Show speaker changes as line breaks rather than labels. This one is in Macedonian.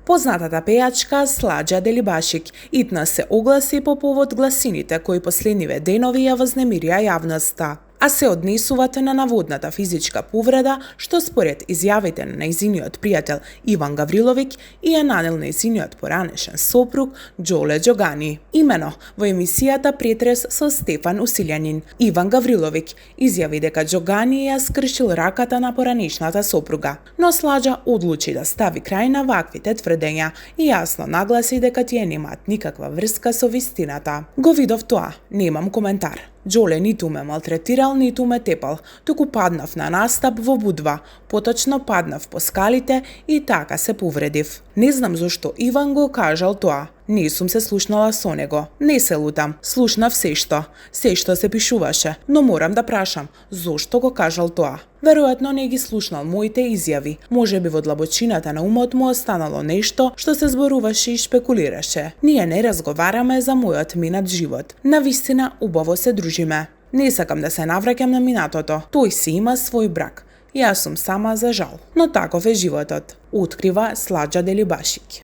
Познатата пејачка Сладжа Делибашик итна се огласи по повод гласините кои последниве денови ја вознемирија јавноста, а се однесуваат на наводната физичка повреда што според изјавите на нејзиниот пријател Иван Гавриловиќ и ја нанел нејзиниот поранешен сопруг Џоле Џогани. Имено во емисијата Претрес со Стефан Усилјанин, Иван Гавриловиќ изјави дека Џогани ја скршил раката на поранешната сопруга, но Сладжа одлучи да стави крај на ваквите тврдења и јасно нагласи дека тие немаат никаква врска со вистината. Го видов тоа, немам коментар. Џоле ниту ме малтретирал, ниту ме тепал, туку паднав на настап во Будва, поточно паднав по скалите и така се повредив. Не знам зошто Иван го кажал тоа. Не сум се слушнала со него. Не се лутам, слушнав се што се пишуваше, но морам да прашам, зошто го кажал тоа? Веројатно не ги слушнал моите изјави. Можеби во длабочината на умот му останало нешто што се зборуваше и шпекулираше. Ние не разговараме за мојот минат живот. Навистина убаво се дружиме. Не сакам да се навраќам на минатото. Тој си има свој брак. Јас сум сама за жал. Но таков е животот, открива Сладжа Делибашик.